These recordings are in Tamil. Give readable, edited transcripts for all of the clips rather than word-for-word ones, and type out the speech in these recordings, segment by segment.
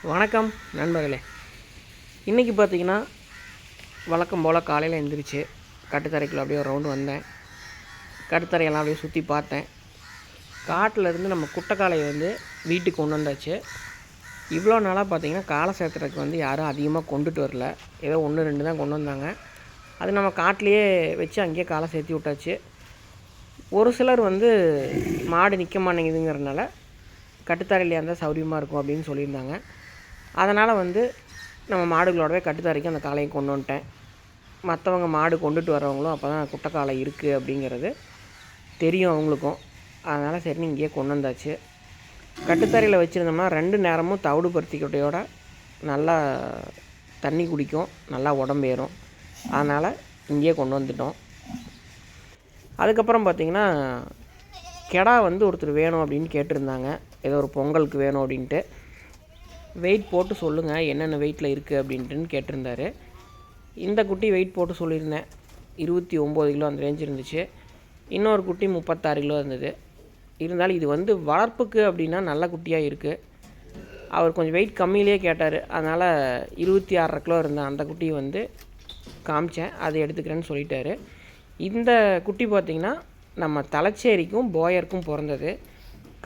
வணக்கம் நண்பர்களே. இன்றைக்கி பார்த்திங்கன்னா வழக்கம் போல் காலையில் எழுந்திரிச்சு கட்டுத்தரைக்குள்ள அப்படியே ஒரு ரவுண்டு வந்தேன். கட்டுத்தரையெல்லாம் அப்படியே சுற்றி பார்த்தேன். காட்டில் இருந்து நம்ம குட்டைக்காளையை வீட்டுக்கு கொண்டு வந்தாச்சு. இவ்வளோ நாளாக பார்த்திங்கன்னா காளை சேர்த்துறதுக்கு யாரும் அதிகமாக கொண்டுட்டு வரல. ஏதோ 1-2 தான் கொண்டு வந்தாங்க. அது நம்ம காட்டிலையே வச்சு அங்கேயே காளை சேர்த்தி விட்டாச்சு. ஒரு சிலர் மாடு நிற்க மாட்டேங்குதுங்கிறதுனால கட்டுத்தரையிலே இருந்தால் சௌரியமாக இருக்கும் அப்படின்னு சொல்லியிருந்தாங்க. அதனால் நம்ம மாடுகளோடவே கட்டுத்தரைக்கு அந்த காளையை கொண்டு வந்துட்டேன். மற்றவங்க மாடு கொண்டுட்டு வரவங்களும் அப்போ தான் குட்டைக்காளை இருக்குது அப்படிங்கிறது தெரியும் அவங்களுக்கும். அதனால் சரின்னு இங்கேயே கொண்டு வந்தாச்சு. கட்டுத்தரையில் வச்சுருந்தோம்னா 2 நேரமும் தவிடு பருத்திக்கொட்டையோட நல்லா தண்ணி குடிக்கும், நல்லா உடம்பேறும். அதனால் இங்கேயே கொண்டு வந்துட்டோம். அதுக்கப்புறம் பார்த்திங்கன்னா கெடா ஒருத்தர் வேணும் அப்படின்னு கேட்டிருந்தாங்க. ஏதோ ஒரு பொங்கலுக்கு வேணும் அப்படின்ட்டு. வெயிட் போட்டு சொல்லுங்கள் என்னென்ன வெயிட்டில் இருக்குது அப்படின்ட்டுன்னு கேட்டிருந்தாரு. இந்த குட்டி வெயிட் போட்டு சொல்லியிருந்தேன். 29 கிலோ அந்த ரேஞ்ச் இருந்துச்சு. இன்னொரு குட்டி 36 கிலோ இருந்தது. இருந்தாலும் இது வளர்ப்புக்கு அப்படின்னா நல்ல குட்டியாக இருக்குது. அவர் கொஞ்சம் வெயிட் கம்மியிலே கேட்டார். அதனால் 26.5 கிலோ இருந்த அந்த குட்டி காமிச்சேன். அதை எடுத்துக்கிறேன்னு சொல்லிட்டாரு. இந்த குட்டி பார்த்திங்கன்னா நம்ம தலைச்சேரிக்கும் போயருக்கும் பிறந்தது.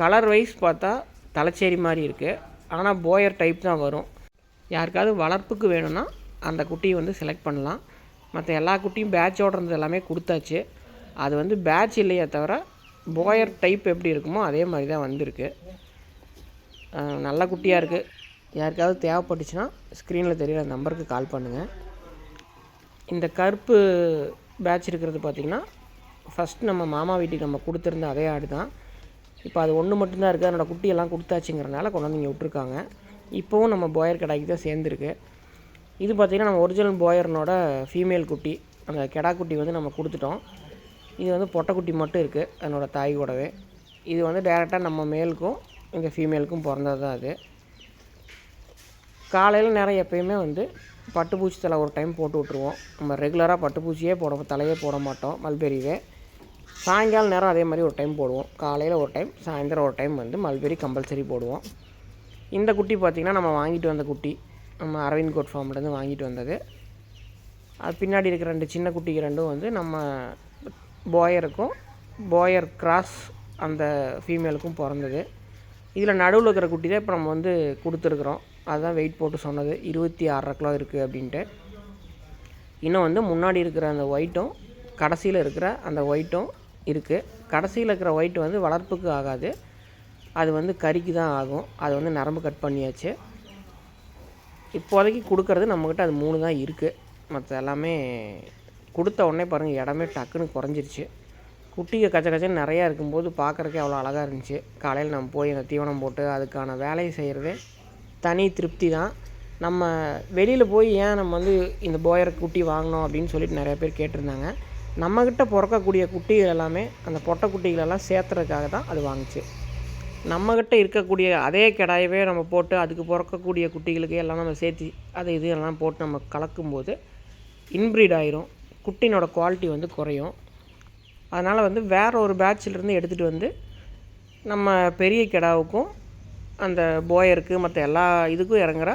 கலர் வைஸ் பார்த்தா தலைச்சேரி மாதிரி இருக்குது. ஆனால் போயர் டைப் தான் வரும். யாருக்காவது வளர்ப்புக்கு வேணும்னா அந்த குட்டியை செலக்ட் பண்ணலாம். மற்ற எல்லா குட்டியும் பேட்சோடு இருந்தது எல்லாமே கொடுத்தாச்சு. அது பேட்ச் இல்லையே தவிர போயர் டைப் எப்படி இருக்குமோ அதே மாதிரி தான் வந்திருக்கு. நல்ல குட்டியாக இருக்குது. யாருக்காவது தேவைப்பட்டுச்சுன்னா ஸ்க்ரீனில் தெரிகிற நம்பருக்கு கால் பண்ணுங்கள். இந்த கருப்பு பேட்ச் இருக்கிறது பார்த்திங்கன்னா ஃபஸ்ட் நம்ம மாமா வீட்டுக்கு நம்ம கொடுத்துருந்த அதே ஆடு தான். இப்போ அது ஒன்று மட்டும்தான் இருக்குது. அதனோட குட்டியெல்லாம் கொடுத்தாச்சுங்கிறனால கொண்டு வந்து இங்கே விட்ருக்காங்க. இப்போவும் நம்ம போயர் கடாய்க்கு தான் சேர்ந்துருக்கு. இது பார்த்திங்கன்னா நம்ம ஒரிஜினல் போயர்னோட ஃபீமேல் குட்டி. அந்த கெடா குட்டி நம்ம கொடுத்துட்டோம். இது பொட்டைக்குட்டி மட்டும் இருக்குது அதனோட தாய் கூடவே. இது டேரெக்டாக நம்ம மேலுக்கும் இந்த ஃபீமேலுக்கும் பிறந்தது தான் அது. காலையில் நேரம் எப்போயுமே பட்டுப்பூச்சி தலை ஒரு டைம் போட்டு விட்ருவோம். நம்ம ரெகுலராக பட்டுப்பூச்சியே தலையே போட மாட்டோம் மல்பெரியே. சாயங்காலம் நேரம் அதே மாதிரி ஒரு டைம் போடுவோம். காலையில் ஒரு டைம், சாயந்தரம் ஒரு டைம் மல்பெரி கம்பல்சரி போடுவோம். இந்த குட்டி பார்த்திங்கன்னா நம்ம வாங்கிட்டு வந்த குட்டி. நம்ம அரவிந்த் கோட் ஃபார்ம்லேருந்து வாங்கிட்டு வந்தது. அது பின்னாடி இருக்கிற 2 சின்ன குட்டிக்கு ரெண்டும் நம்ம போயருக்கும் போயர் கிராஸ் அந்த ஃபீமேலுக்கும் பிறந்தது. இதில் நடுவில் இருக்கிற குட்டி தான் இப்போ நம்ம கொடுத்துருக்குறோம். அதுதான் வெயிட் போட்டு சொன்னது 26.5 கிலோ இருக்குது அப்படின்ட்டு. இன்னும் முன்னாடி இருக்கிற அந்த ஒயிட்டும் கடைசியில் இருக்கிற அந்த ஒயிட்டும் இருக்குது. கடைசியில் இருக்கிற ஒயிட் வளர்ப்புக்கு ஆகாது. அது கறிக்கு தான் ஆகும். அது நரம்பு கட் பண்ணியாச்சு. இப்போதைக்கு கொடுக்கறது நம்மக்கிட்ட அது 3 தான் இருக்குது. மற்ற எல்லாமே கொடுத்த உடனே பாருங்கள் இடமே டக்குன்னு குறைஞ்சிருச்சு. குட்டிங்க கச்ச கச்சன்னு நிறையா இருக்கும்போது பார்க்குறக்கே அவ்வளோ அழகாக இருந்துச்சு. காலையில் நம்ம போய் அந்த தீவனம் போட்டு அதுக்கான வேலையை செய்கிறதே தனி திருப்தி தான். நம்ம வெளியில் போய் ஏன் நம்ம இந்த போயர் குட்டி வாங்கினோம் அப்படின்னு சொல்லிட்டு நிறைய பேர் கேட்டிருந்தாங்க. நம்மக்கிட்ட பிறக்கக்கூடிய குட்டிகள் எல்லாமே அந்த பொட்டை குட்டிகளெல்லாம் சேர்த்துறதுக்காக தான் அது வாங்குச்சு. நம்மக்கிட்ட இருக்கக்கூடிய அதே கிடாயவே நம்ம போட்டு அதுக்கு பிறக்கக்கூடிய குட்டிகளுக்கு எல்லாம் நம்ம சேர்த்து அது இது எல்லாம் போட்டு நம்ம கலக்கும்போது இன்ப்ரீட் ஆயிரும். குட்டினோட குவாலிட்டி குறையும். அதனால் வேறு ஒரு பேட்சிலேருந்து எடுத்துகிட்டு நம்ம பெரிய கிடாவுக்கும் அந்த போயருக்கு மற்ற எல்லா இதுக்கும் இறங்குற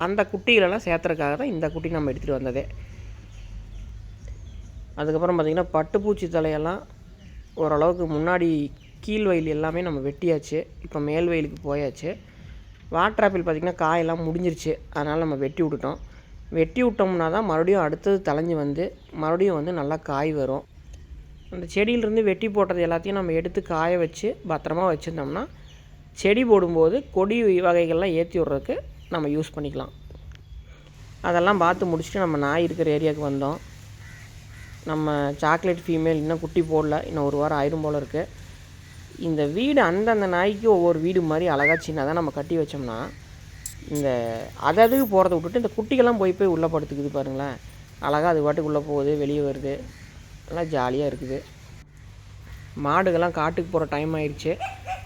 அந்த குட்டிகளெல்லாம் சேர்த்துறதுக்காக தான் இந்த குட்டி நம்ம எடுத்துகிட்டு வந்ததே. அதுக்கப்புறம் பார்த்திங்கன்னா பட்டுப்பூச்சி தலையெல்லாம் ஓரளவுக்கு முன்னாடி கீழ் வயல் எல்லாமே நம்ம வெட்டியாச்சு. இப்போ மேல் வயலுக்கு போயாச்சு. வாட்டர் ஆப்பிள் பார்த்திங்கன்னா காயெல்லாம் முடிஞ்சிருச்சு. அதனால் நம்ம வெட்டி விட்டுட்டோம். வெட்டி விட்டோம்னா தான் மறுபடியும் அடுத்தது தளைஞ்சு மறுபடியும் நல்லா காய் வரும். அந்த செடியிலேருந்து வெட்டி போட்டது எல்லாத்தையும் நம்ம எடுத்து காய வச்சு பத்திரமா வச்சுருந்தோம்னா செடி போடும்போது கொடி வகைகள்லாம் ஏற்றி விட்றதுக்கு நம்ம யூஸ் பண்ணிக்கலாம். அதெல்லாம் பார்த்து முடிச்சுட்டு நம்ம நாய் இருக்கிற ஏரியாவுக்கு வந்தோம். நம்ம சாக்லேட் ஃபீமேல் இன்னும் குட்டி போடல. இன்னும் 1 வாரம் ஆயிரும் போல் இருக்குது. இந்த வீடு அந்தந்த நாய்க்கு ஒவ்வொரு வீடு மாதிரி அழகாக சின்னதாக நம்ம கட்டி வச்சோம்னா இந்த அதுக்கு போகிறத விட்டுட்டு இந்த குட்டிகள்லாம் போய் உள்ளே படுத்துக்குது பாருங்களேன். அழகாக அது பாட்டுக்கு உள்ளே போகுது, வெளியே வருது. நல்லா ஜாலியாக இருக்குது. மாடுகள்லாம் காட்டுக்கு போகிற டைம் ஆயிடுச்சு.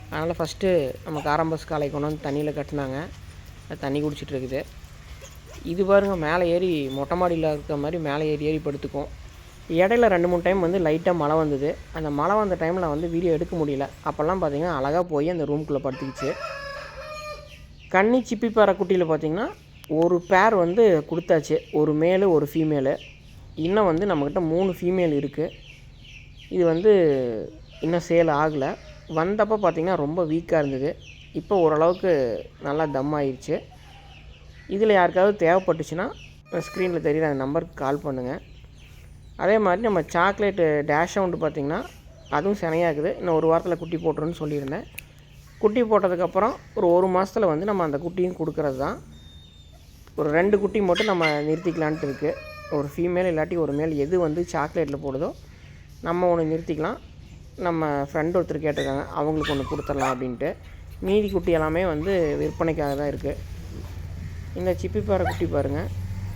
அதனால் ஃபஸ்ட்டு நம்ம காரம்பஸ் காலை கொண்டு வந்து தண்ணியில் கட்டினாங்க. அது தண்ணி குடிச்சிட்டு இருக்குது. இது பாருங்கள் மேலே ஏறி மொட்டை மாடியில் இருக்கிற மாதிரி மேலே ஏறி படுத்துக்கும். இடையில 2-3 டைம் லைட்டாக மழை வந்தது. அந்த மழை வந்த டைமில் வீடியோ எடுக்க முடியல. அப்போல்லாம் பார்த்திங்கன்னா அழகாக போய் அந்த ரூம்குள்ளே படுத்துக்கிச்சு. கன்னி சிப்பிப்பாறை குட்டியில் பார்த்திங்கன்னா ஒரு பேர் வந்து கொடுத்தாச்சு, ஒரு மேலு ஒரு ஃபீமேலு. இன்னும் வந்து நம்மக்கிட்ட 3 ஃபீமேல் இருக்குது. இது வந்து இன்னும் சேல் ஆகலை. வந்தப்போ பார்த்திங்கன்னா ரொம்ப வீக்காக இருந்தது. இப்போ ஓரளவுக்கு நல்லா தம் ஆயிடுச்சு. இதில் யாருக்காவது தேவைப்பட்டுச்சுன்னா ஸ்க்ரீனில் தெரியுற அந்த நம்பருக்கு கால் பண்ணுங்கள். அதே மாதிரி நம்ம சாக்லேட்டு டேஷ் சவுண்டு பார்த்திங்கன்னா அதுவும் சினையாக்குது. இன்னும் ஒரு வாரத்தில் குட்டி போட்டுருன்னு சொல்லியிருந்தேன். குட்டி போட்டதுக்கப்புறம் ஒரு மாதத்தில் வந்து நம்ம அந்த குட்டியும் கொடுக்குறது தான். ஒரு 2 குட்டி மட்டும் நம்ம நிறுத்திக்கலான்ட்டு இருக்குது. ஒரு ஃபீமேல் இல்லாட்டி ஒரு மேல் எது வந்து சாக்லேட்டில் போடுதோ நம்ம ஒன்று நிறுத்திக்கலாம். நம்ம ஃப்ரெண்ட் ஒருத்தர் கேட்டிருக்காங்க, அவங்களுக்கு ஒன்று கொடுத்துடலாம் அப்படின்ட்டு. மீதி குட்டி எல்லாமே வந்து விற்பனைக்காக தான் இருக்குது. இந்த சிப்பிப்பாறை குட்டி பாருங்கள்,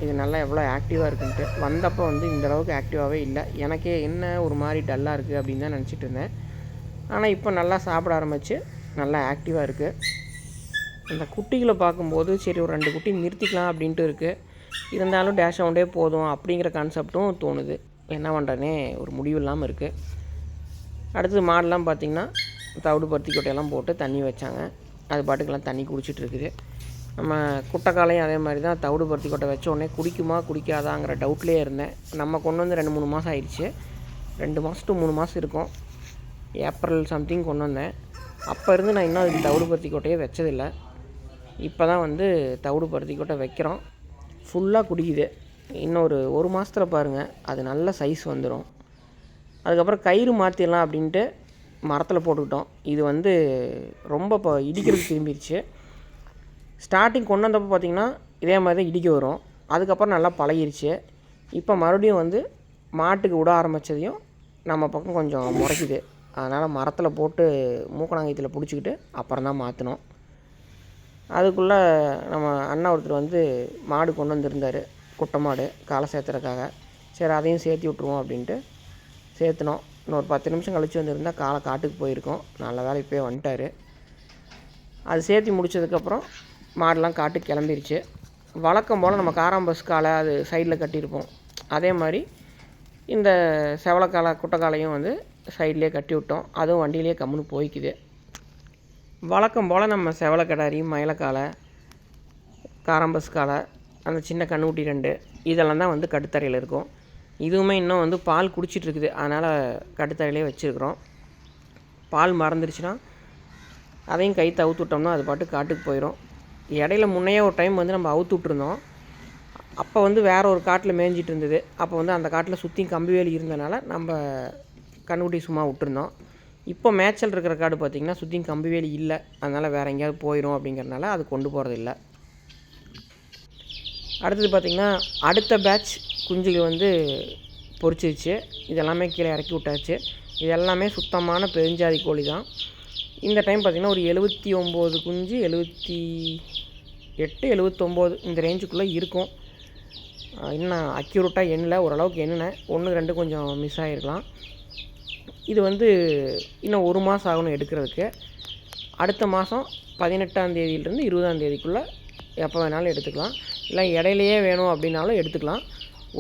இது நல்லா எவ்வளோ ஆக்டிவாக இருக்குன்ட்டு. வந்தப்போ வந்து இந்தளவுக்கு ஆக்டிவாகவே இல்லை. எனக்கே என்ன ஒரு மாதிரி டல்லாக இருக்குது அப்படின்னு தான் நினச்சிட்டு இருந்தேன். ஆனால் இப்போ நல்லா சாப்பிட ஆரம்பித்து நல்லா ஆக்டிவாக இருக்குது. அந்த குட்டிகளை பார்க்கும்போது சரி ஒரு 2 குட்டி நிறுத்திக்கலாம் அப்படின்ட்டு இருக்குது. இருந்தாலும் டேஷ் சவுண்டே போதும் அப்படிங்கிற கான்செப்டும் தோணுது. என்ன பண்ணுறேனே ஒரு முடிவு இல்லாமல் இருக்குது. அடுத்தது மாடெலாம் பார்த்திங்கன்னா தவிடு பருத்தி கொட்டையெல்லாம் போட்டு தண்ணி வச்சாங்க. அது பாட்டுக்கெல்லாம் தண்ணி குடிச்சிட்டு இருக்குது. நம்ம குட்டைக்காலையும் அதே மாதிரி தான் தவிடு பருத்தி கொட்டை வச்ச உடனே குடிக்குமா குடிக்காதாங்கிற டவுட்லேயே இருந்தேன். நம்ம கொண்டு வந்து 2-3 மாதம் ஆயிடுச்சு. 2 மாதம் to 3 மாதம் இருக்கும். ஏப்ரல் சம்திங் கொண்டு வந்தேன். அப்போ இருந்து நான் இன்னும் அதுக்கு தவிடு பருத்தி கொட்டையே வச்சதில்லை. இப்போ தான் வந்து தவிடு பருத்தி கொட்டை வைக்கிறோம். ஃபுல்லாக குடிக்குது. இன்னும் ஒரு மாதத்தில் பாருங்கள் அது நல்ல சைஸ் வந்துடும். அதுக்கப்புறம் கயிறு மாற்றிடலாம் அப்படின்ட்டு மரத்தில் போட்டுக்கிட்டோம். இது வந்து ரொம்ப இப்போ இடிக்கிறதுக்கு திரும்பிடுச்சு. ஸ்டார்டிங் கொண்டு வந்தப்போ பார்த்திங்கன்னா இதே மாதிரி தான் இடிக்க வரும். அதுக்கப்புறம் நல்லா பழகிருச்சு. இப்போ மறுபடியும் வந்து மாட்டுக்கு விட ஆரம்பித்ததையும் நம்ம பக்கம் கொஞ்சம் முறைக்குது. அதனால் மரத்தில் போட்டு மூக்கணாங்கயத்தில் பிடிச்சிக்கிட்டு அப்புறம் தான் மாற்றினோம். அதுக்குள்ளே நம்ம அண்ணா ஒருத்தர் வந்து மாடு கொண்டு வந்திருந்தார், குட்டை மாடு காலை சேர்த்துறதுக்காக. சரி அதையும் சேர்த்து விட்ருவோம் அப்படின்ட்டு சேர்த்துனோம். இன்னொரு 10 நிமிஷம் கழித்து வந்திருந்தால் காலை காட்டுக்கு போயிருக்கோம். நல்ல வேலை இப்போயே வந்துட்டார். அது சேர்த்து முடித்ததுக்கப்புறம் மாடெலாம் காட்டுக்கு கிளம்பிருச்சு. வழக்கம் போல் நம்ம காராம்பஸ் காலை அது சைடில் கட்டியிருப்போம். அதே மாதிரி இந்த செவலக்காலை குட்டைக்காலையும் வந்து சைட்லேயே கட்டி விட்டோம். அதுவும் வண்டியிலே கம்முன்னு போய்க்குது. வழக்கம் போல் நம்ம செவலக்கடாரி, மயிலக்காலை, காராம்பஸ் காலை, அந்த சின்ன கண்ணுக்குட்டி 2 இதெல்லாம் தான் வந்து கட்டுத்தரையில் இருக்கும். இதுவுமே இன்னும் வந்து பால் குடிச்சிட்ருக்குது. அதனால் கட்டுத்தரையிலே வச்சுருக்குறோம். பால் மறந்துருச்சுன்னா அதையும் கை அவுத்து விட்டோம்னா அது பாட்டு காட்டுக்கு போயிடும். இடையில முன்னையே ஒரு டைம் வந்து நம்ம அவுத்து விட்ருந்தோம். அப்போ வந்து வேறு ஒரு காட்டில் மேய்ஞ்சிட்டு இருந்தது. அப்போ வந்து அந்த காட்டில் சுற்றியும் கம்பி வேலி இருந்தனால நம்ம கண்ணுக்குட்டி சும்மா விட்டுருந்தோம். இப்போ மேய்ச்சல் இருக்கிற காடு பார்த்திங்கன்னா சுற்றியும் கம்பி வேலி இல்லை. அதனால் வேறு எங்கேயாவது போயிடும் அப்படிங்கிறனால அது கொண்டு போகிறது இல்லை. அடுத்தது பார்த்திங்கன்னா அடுத்த பேட்ச் குஞ்சுகள் வந்து பொரிச்சிருச்சு. இதெல்லாமே கீழே இறக்கி விட்டாச்சு. இது எல்லாமே சுத்தமான பெருஞ்சாதி கோழி தான். இந்த டைம் பார்த்திங்கன்னா ஒரு 79 குஞ்சு, 78, 79 இந்த ரேஞ்சுக்குள்ளே இருக்கும். இன்னும் அக்யூரேட்டாக எண்ணல, ஓரளவுக்கு எண்ணினேன். 1-2 கொஞ்சம் மிஸ் ஆகிருக்கலாம். இது வந்து இன்னும் 1 மாதம் ஆகணும் எடுக்கிறதுக்கு. அடுத்த மாதம் 18ஆம் தேதியிலிருந்து 20ஆம் தேதிக்குள்ளே எப்போ வேணாலும் எடுத்துக்கலாம். இல்லை இடையிலையே வேணும் அப்படின்னாலும் எடுத்துக்கலாம்.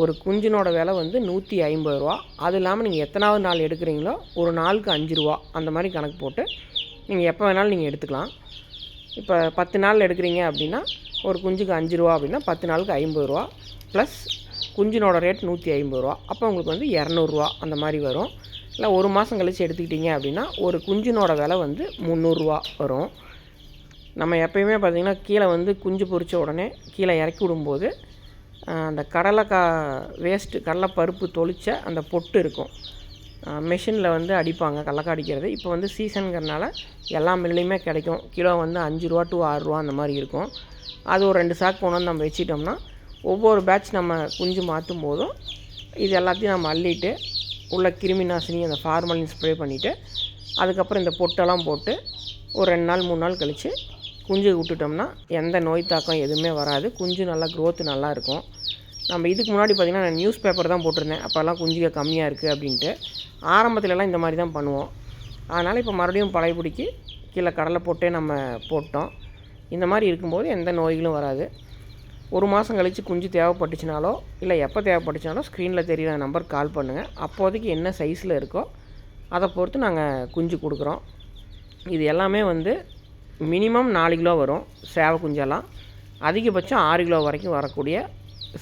ஒரு குஞ்சினோட விலை வந்து 150 ரூபா. அது இல்லாமல் நீங்கள் எத்தனாவது நாள் எடுக்கிறீங்களோ ஒரு நாளுக்கு 5 ரூபா அந்த மாதிரி கணக்கு போட்டு நீங்கள் எப்போ வேணாலும் நீங்கள் எடுத்துக்கலாம். இப்போ 10 நாள் எடுக்கிறீங்க அப்படின்னா ஒரு குஞ்சுக்கு 5 ரூபா அப்படின்னா 10 நாளுக்கு 50 ரூபா ப்ளஸ் குஞ்சினோட ரேட் 150 ரூபா. அப்போ உங்களுக்கு வந்து 200 ரூபா அந்த மாதிரி வரும். இல்லை ஒரு மாதம் கழித்து எடுத்துக்கிட்டிங்க அப்படின்னா ஒரு குஞ்சினோட விலை வந்து 300 ரூபா வரும். நம்ம எப்பயுமே பார்த்திங்கன்னா கீழே வந்து குஞ்சு பொரித்த உடனே கீழே இறக்கி விடும்போது அந்த வேஸ்ட்டு கடலைப்பருப்பு தொளித்த அந்த பொட்டு இருக்கும். மெஷினில் வந்து அடிப்பாங்க கடலக்காய் அடிக்கிறது. இப்போ வந்து சீசனுங்கிறனால எல்லா மில்லையுமே கிடைக்கும். கிலோ வந்து 5 ரூபா to 6 ரூபா அந்த மாதிரி இருக்கும். அது ஒரு 2 சாக்கு கொண்டு வந்து நம்ம வச்சிட்டோம்னா ஒவ்வொரு பேட்ச் நம்ம குஞ்சு மாற்றும் போதும் இது எல்லாத்தையும் நம்ம அள்ளிட்டு உள்ள கிருமி நாசினி அந்த ஃபார்மலின் ஸ்ப்ரே பண்ணிவிட்டு அதுக்கப்புறம் இந்த பொட்டெல்லாம் போட்டு ஒரு 2 நாள் 3 நாள் கழித்து குஞ்சு விட்டுட்டோம்னா எந்த நோய் தாக்கம் எதுவுமே வராது. குஞ்சு நல்லா க்ரோத்து நல்லாயிருக்கும். நம்ம இதுக்கு முன்னாடி பார்த்திங்கன்னா நான் நியூஸ் பேப்பர் தான் போட்டிருந்தேன். அப்போல்லாம் குஞ்சுக கம்மியாக இருக்குது அப்படின்ட்டு. ஆரம்பத்துலலாம் இந்த மாதிரி தான் பண்ணுவோம். அதனால் இப்போ மறுபடியும் பழையபடிக்கு கீழே கடலை போட்டே நம்ம போட்டோம். இந்த மாதிரி இருக்கும்போது எந்த நோய்களும் வராது. 1 மாதம் கழித்து குஞ்சு தேவைப்பட்டுச்சுனாலோ இல்லை எப்போ தேவைப்பட்டுச்சுனாலோ ஸ்க்ரீனில் தெரிகிற நம்பருக்கு கால் பண்ணுங்கள். அப்போதைக்கு என்ன சைஸில் இருக்கோ அதை பொறுத்து நாங்கள் குஞ்சு கொடுக்குறோம். இது எல்லாமே வந்து மினிமம் 4 கிலோ வரும் சேவை குஞ்செல்லாம். அதிகபட்சம் 6 கிலோ வரைக்கும் வரக்கூடிய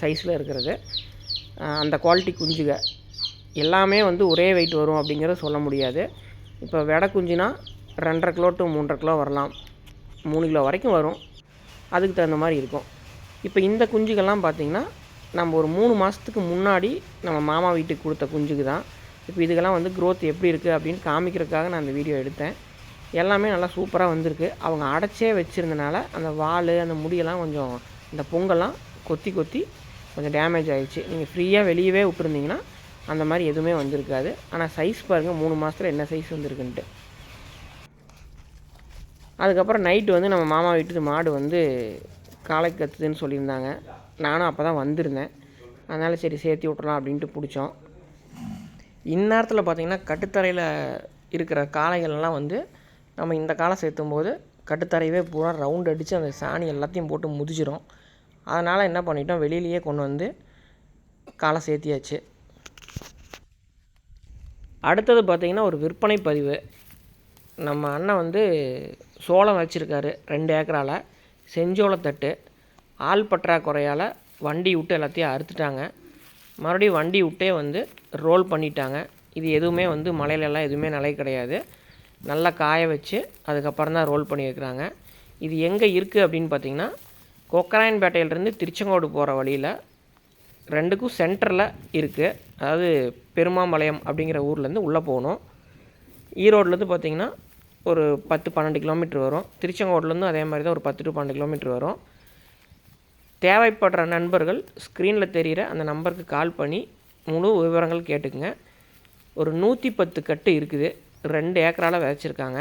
சைஸில் இருக்கிறது. அந்த குவாலிட்டி குஞ்சுக எல்லாமே வந்து ஒரே வெயிட் வரும் அப்படிங்கிறத சொல்ல முடியாது. இப்போ வெடை குஞ்சுனா 2.5 கிலோ டு 3.5 கிலோ வரலாம், 3 கிலோ வரைக்கும் வரும். அதுக்கு தகுந்த மாதிரி இருக்கும். இப்போ இந்த குஞ்சுகள்லாம் பார்த்திங்கன்னா நம்ம ஒரு 3 மாதத்துக்கு முன்னாடி நம்ம மாமா வீட்டுக்கு கொடுத்த குஞ்சுக்கு தான். இப்போ இதுக்கெல்லாம் வந்து க்ரோத் எப்படி இருக்குது அப்படின்னு காமிக்கிறதுக்காக நான் அந்த வீடியோ எடுத்தேன். எல்லாமே நல்லா சூப்பராக வந்திருக்கு. அவங்க அடைச்சே வச்சுருந்தனால அந்த வால் அந்த முடியெல்லாம் கொஞ்சம் இந்த பொங்கெல்லாம் கொத்தி கொத்தி கொஞ்சம் டேமேஜ் ஆகிடுச்சு. நீங்கள் ஃப்ரீயாக வெளியவே விட்டுருந்தீங்கன்னா அந்த மாதிரி எதுவுமே வந்திருக்காது. ஆனால் சைஸ் பாருங்கள் 3 மாதத்தில் என்ன சைஸ் வந்திருக்குன்ட்டு. அதுக்கப்புறம் நைட்டு வந்து நம்ம மாமா வீட்டு மாடு வந்து காலை கத்துதுன்னு சொல்லியிருந்தாங்க. நானும் அப்போ தான் வந்திருந்தேன். அதனால் சரி சேர்த்தி விட்றலாம் அப்படின்ட்டு பிடிச்சோம். இந்நேரத்தில் பார்த்திங்கன்னா கட்டுத்தரையில் இருக்கிற காளைகள்லாம் வந்து நம்ம இந்த காலை சேர்த்தும் போது கட்டுத்தரையவே பூரா ரவுண்ட் அடித்து அந்த சாணி எல்லாத்தையும் போட்டு முதிச்சிடும். அதனால் என்ன பண்ணிட்டோம், வெளியிலேயே கொண்டு வந்து காலை சேர்த்தியாச்சு. அடுத்தது பார்த்திங்கன்னா ஒரு விற்பனை பதிவு. நம்ம அண்ணன் வந்து சோளம் வச்சுருக்காரு 2 ஏக்கரால். செஞ்சோளத்தட்டு ஆள் பற்றாக்குறையால் வண்டி விட்டு எல்லாத்தையும் அறுத்துட்டாங்க. மறுபடியும் வண்டி விட்டே வந்து ரோல் பண்ணிட்டாங்க. இது எதுவுமே வந்து மலையிலலாம் எதுவுமே நிலை கிடையாது. நல்லா காய வச்சு அதுக்கப்புறம் தான் ரோல் பண்ணி வைக்கிறாங்க. இது எங்கே இருக்குது அப்படின்னு பார்த்திங்கன்னா கொக்கராயன்பேட்டையிலேருந்து திருச்செங்கோடு போகிற வழியில் 2க்கும் சென்டரில் இருக்குது. அதாவது பெருமாம்பாளையம் அப்படிங்கிற ஊர்லேருந்து உள்ளே போகணும். ஈரோட்லேருந்து பார்த்திங்கன்னா ஒரு 10-12 கிலோமீட்டர் வரும். திருச்செங்கோட்லேருந்து அதே மாதிரி தான் ஒரு 10 to 12 கிலோமீட்டர் வரும். தேவைப்படுற நண்பர்கள் ஸ்க்ரீனில் தெரிகிற அந்த நம்பருக்கு கால் பண்ணி முழு விவரங்கள் கேட்டுக்குங்க. ஒரு 110 கட்டு இருக்குது. 2 ஏக்கரால் விதைச்சிருக்காங்க.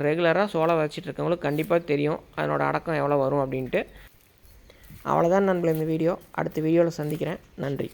ரெகுலராக சோளம் விதைச்சிட்ருக்கவங்களுக்கு கண்டிப்பாக தெரியும் அதனோட அடக்கம் எவ்வளோ வரும் அப்படின்ட்டு. அவ்வளோதான் நண்பர்களே இந்த வீடியோ. அடுத்த வீடியோவில் சந்திக்கிறேன். நன்றி.